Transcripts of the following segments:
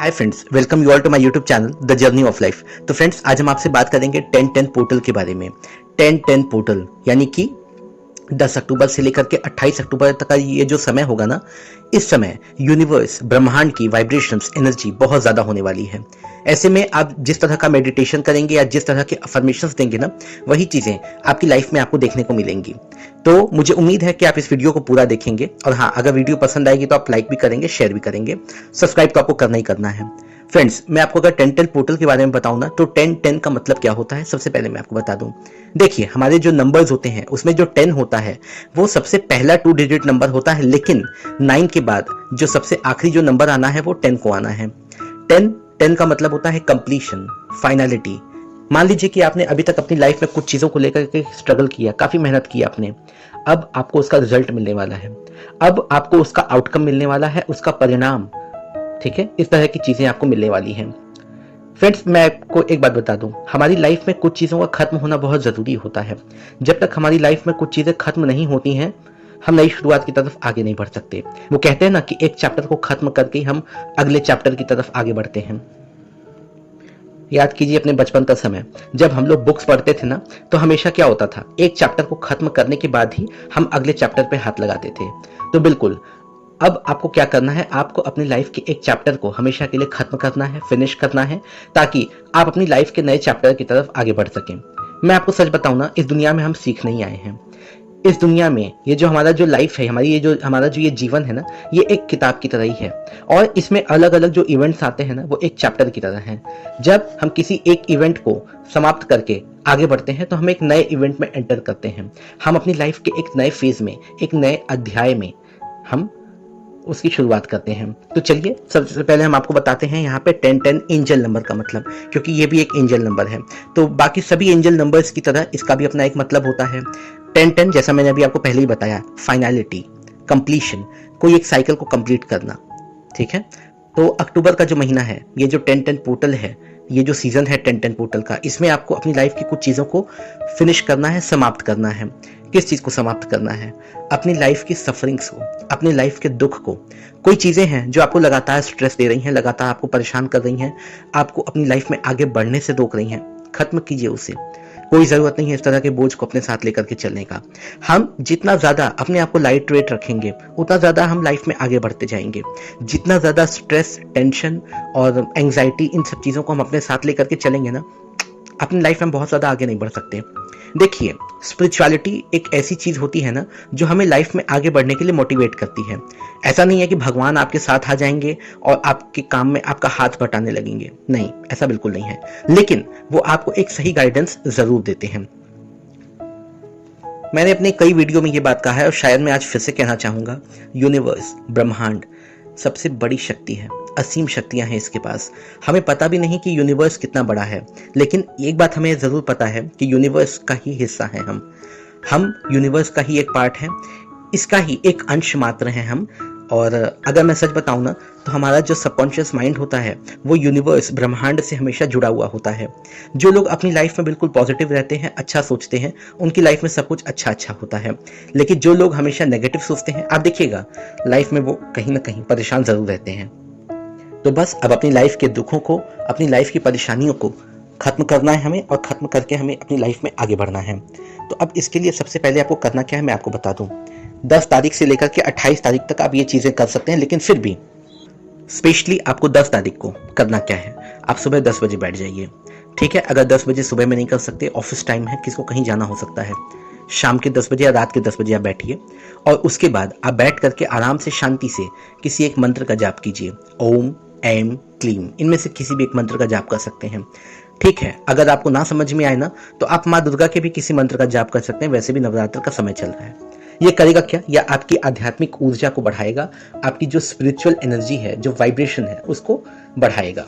Hi friends, welcome you all to my YouTube channel the journey of life. तो friends, आज हम आपसे बात करेंगे 10-10 पोर्टल के बारे में। 10-10 पोर्टल यानी कि 10 अक्टूबर से लेकर के 28 अक्टूबर तक का ये जो समय होगा ना, इस समय यूनिवर्स ब्रह्मांड की वाइब्रेशंस एनर्जी बहुत ज़्यादा होने वाली है। ऐसे में आप जिस तरह का मेडिटेशन करेंगे या जिस तरह के अफर्मेशंस देंगे ना, वही चीज़ें आपकी लाइफ में आपको देखने को मिलेंगी। तो मुझे उम्मीद है कि आप इस वीडियो को पूरा देखेंगे और हाँ, अगर वीडियो पसंद आएगी तो आप लाइक भी करेंगे, शेयर भी करेंगे, सब्सक्राइब तो आपको करना ही करना है। फ्रेंड्स, मैं आपको अगर 10-10 पोर्टल के बारे में बताऊं ना, तो 10-10 का मतलब क्या होता है सबसे पहले मैं आपको बता दूं। देखिए, हमारे जो नंबर्स होते हैं उसमें जो 10 होता है वो सबसे पहला 2 डिजिट नंबर होता है, लेकिन 9 के बाद जो सबसे आखिरी जो नंबर आना है वो 10 को आना है। 10 का मतलब होता है कंप्लीशन, फाइनलिटी। मान लीजिए कि आपने अभी तक अपनी लाइफ में कुछ चीज़ों को लेकर के स्ट्रगल किया, काफ़ी मेहनत की आपने, अब आपको उसका रिजल्ट मिलने वाला है, अब आपको उसका आउटकम मिलने वाला है, उसका परिणाम। ठीक है, इस तरह की चीज़ें आपको मिलने वाली हैं। फ्रेंड्स, मैं आपको एक बात बता दूं, हमारी लाइफ में कुछ चीज़ों का खत्म होना बहुत ज़रूरी होता है। जब तक हमारी लाइफ में कुछ चीज़ें खत्म नहीं होती हैं, हम नई शुरुआत की तरफ आगे नहीं बढ़ सकते। वो कहते हैं ना कि एक चैप्टर को खत्म करके हम अगले चैप्टर की तरफ आगे बढ़ते हैं। याद कीजिए अपने बचपन का समय, जब हम लोग बुक्स पढ़ते थे ना, तो हमेशा क्या होता था, एक चैप्टर को खत्म करने के बाद ही हम अगले चैप्टर पे हाथ लगाते थे। तो बिल्कुल, अब आपको क्या करना है, आपको अपनी लाइफ के एक चैप्टर को हमेशा के लिए खत्म करना है, फिनिश करना है, ताकि आप अपनी लाइफ के नए चैप्टर की तरफ आगे बढ़ सकें। मैं आपको सच बताऊं ना, इस दुनिया में हम सीख नहीं आए हैं। इस दुनिया में ये जो हमारा जो लाइफ है, हमारा जो ये जीवन है ना, ये एक किताब की तरह ही है, और इसमें अलग अलग जो इवेंट्स आते हैं ना, वो एक चैप्टर की तरह हैं। जब हम किसी एक इवेंट को समाप्त करके आगे बढ़ते हैं तो हम एक नए इवेंट में एंटर करते हैं। हम अपनी लाइफ के एक नए फेज में, एक नए अध्याय में हम उसकी शुरुआत करते हैं। तो चलिए, सबसे पहले हम आपको बताते हैं यहाँ पे 10-10 एंजल नंबर का मतलब, क्योंकि ये भी एक एंजल नंबर है। तो बाकी सभी एंजल नंबर्स की तरह इसका भी अपना एक मतलब होता है। 10-10 जैसा मैंने अभी आपको पहले ही बताया, फाइनलिटी, कंप्लीशन, कोई एक साइकिल को कंप्लीट करना। ठीक है, तो अक्टूबर का जो महीना है, ये जो 10-10 पोर्टल है, ये जो सीजन है 10-10 पोर्टल का, इसमें आपको अपनी लाइफ की कुछ चीज़ों को फिनिश करना है, समाप्त करना है। किस चीज़ को समाप्त करना है? अपनी लाइफ की सफरिंग्स को, अपनी लाइफ के दुख को। कोई चीज़ें हैं जो आपको लगातार स्ट्रेस दे रही हैं, लगातार आपको परेशान कर रही हैं, आपको अपनी लाइफ में आगे बढ़ने से रोक रही हैं, खत्म कीजिए उसे। कोई ज़रूरत नहीं है इस तरह के बोझ को अपने साथ लेकर के चलने का। हम जितना ज़्यादा अपने आप को लाइट वेट रखेंगे, उतना ज़्यादा हम लाइफ में आगे बढ़ते जाएंगे। जितना ज़्यादा स्ट्रेस, टेंशन और एंग्जाइटी, इन सब चीज़ों को हम अपने साथ लेकर के चलेंगे ना, अपनी लाइफ में बहुत ज़्यादा आगे नहीं बढ़ सकते। देखिए, स्पिरिचुअलिटी एक ऐसी चीज़ होती है ना, जो हमें लाइफ में आगे बढ़ने के लिए मोटिवेट करती है। ऐसा नहीं है कि भगवान आपके साथ आ जाएंगे और आपके काम में आपका हाथ बटाने लगेंगे, नहीं, ऐसा बिल्कुल नहीं है। लेकिन वो आपको एक सही गाइडेंस ज़रूर देते हैं। मैंने अपने कई वीडियो में ये बात कहा है और शायद मैं आज फिर से कहना चाहूँगा, यूनिवर्स, ब्रह्मांड सबसे बड़ी शक्ति है, असीम शक्तियां हैं इसके पास। हमें पता भी नहीं कि यूनिवर्स कितना बड़ा है, लेकिन एक बात हमें ज़रूर पता है कि यूनिवर्स का ही हिस्सा है हम यूनिवर्स का ही एक पार्ट है, इसका ही एक अंश मात्र है हम। और अगर मैं सच बताऊं ना, तो हमारा जो सबकॉन्शियस माइंड होता है वो यूनिवर्स, ब्रह्मांड से हमेशा जुड़ा हुआ होता है। जो लोग अपनी लाइफ में बिल्कुल पॉजिटिव रहते हैं, अच्छा सोचते हैं, उनकी लाइफ में सब कुछ अच्छा अच्छा होता है। लेकिन जो लोग हमेशा नेगेटिव सोचते हैं, आप देखिएगा लाइफ में वो कहीं ना कहीं परेशान ज़रूर रहते हैं। तो बस अब अपनी लाइफ के दुखों को, अपनी लाइफ की परेशानियों को खत्म करना है हमें, और खत्म करके हमें अपनी लाइफ में आगे बढ़ना है। तो अब इसके लिए सबसे पहले आपको करना क्या है, मैं आपको बता दूं। 10 तारीख से लेकर के 28 तारीख तक आप ये चीज़ें कर सकते हैं, लेकिन फिर भी स्पेशली आपको 10 तारीख को करना क्या है, आप सुबह 10 बजे बैठ जाइए। ठीक है, अगर 10 बजे सुबह में नहीं कर सकते, ऑफिस टाइम है, किसी को कहीं जाना हो सकता है, शाम के 10 बजे या रात के 10 बजे आप बैठिए, और उसके बाद आप बैठ करके आराम से, शांति से किसी एक मंत्र का जाप कीजिए। ओम, एम, क्लीम, इनमें से किसी भी एक मंत्र का जाप कर सकते हैं। ठीक है, अगर आपको ना समझ में आए ना, तो आप माँ दुर्गा के भी किसी मंत्र का जाप कर सकते हैं, वैसे भी नवरात्र का समय चल रहा है। ये करेगा क्या, या आपकी आध्यात्मिक ऊर्जा को बढ़ाएगा, आपकी जो स्पिरिचुअल एनर्जी है, जो वाइब्रेशन है, उसको बढ़ाएगा।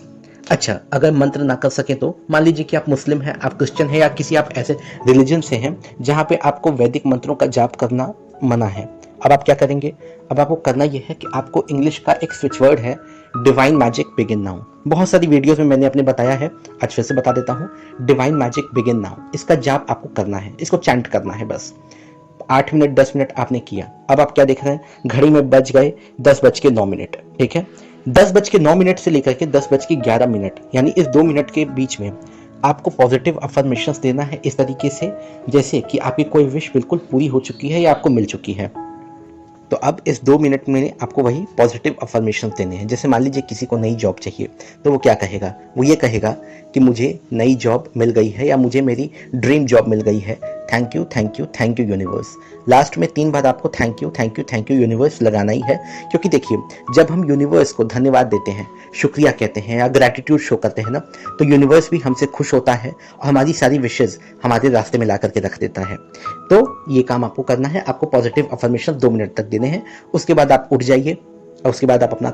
अच्छा, अगर मंत्र ना कर सके तो मान लीजिए कि आप मुस्लिम हैं, आप क्रिश्चियन हैं, या किसी आप ऐसे रिलीजन से हैं जहाँ पे आपको वैदिक मंत्रों का जाप करना मना है। अब आप क्या करेंगे, अब आपको करना यह है कि आपको इंग्लिश का एक स्विच वर्ड है, डिवाइन मैजिक बिगिन नाउ। बहुत सारी वीडियोस में मैंने अपने बताया है, आज फिर से बता देता हूँ, डिवाइन मैजिक बिगिन नाउ। इसका जाप आपको करना है, इसको चैंट करना है बस। 8 मिनट 10 मिनट आपने किया, अब आप क्या देख रहे हैं, घड़ी में बज गए 10:09। ठीक है, 10:09 से लेकर के 10:11 यानी इस 2 मिनट के बीच में आपको पॉजिटिव अफर्मेशंस देना है इस तरीके से जैसे कि आपकी कोई विश बिल्कुल पूरी हो चुकी है या आपको मिल चुकी है। तो अब इस 2 मिनट में आपको वही पॉजिटिव अफर्मेशंस देने हैं। जैसे मान लीजिए किसी को नई जॉब चाहिए तो वो क्या कहेगा, वो ये कहेगा कि मुझे नई जॉब मिल गई है या मुझे मेरी ड्रीम जॉब मिल गई है, thank you thank you thank you universe. Last में 3 बार आपको thank you thank you thank you universe लगाना ही है, क्योंकि देखिए जब हम यूनिवर्स को धन्यवाद देते हैं, शुक्रिया कहते हैं या ग्रैटिट्यूड शो करते हैं ना, तो यूनिवर्स भी हमसे खुश होता है और हमारी सारी विशेज़ हमारे रास्ते में ला करके रख देता है। तो ये काम आपको करना है, आपको पॉजिटिव अफर्मेशन 2 मिनट तक देने हैं। उसके बाद आप उठ जाइए और उसके बाद आप अपने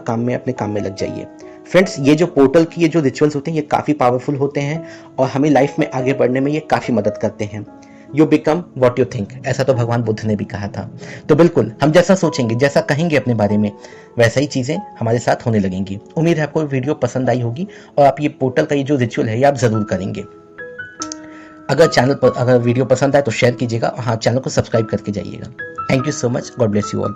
काम में लग जाइए। फ्रेंड्स, ये जो पोर्टल की ये जो रिचुअल्स होते हैं ये काफ़ी पावरफुल होते हैं और हमें लाइफ में आगे बढ़ने में ये काफ़ी मदद करते हैं। You become what you think, ऐसा तो भगवान बुद्ध ने भी कहा था। तो बिल्कुल हम जैसा सोचेंगे, जैसा कहेंगे अपने बारे में, वैसा ही चीज़ें हमारे साथ होने लगेंगी। उम्मीद है आपको वीडियो पसंद आई होगी और आप ये पोर्टल का ये जो रिचुअल है ये आप ज़रूर करेंगे। अगर वीडियो पसंद आए तो शेयर कीजिएगा और हाँ, चैनल को सब्सक्राइब करके जाइएगा। Thank you so much, God bless you all.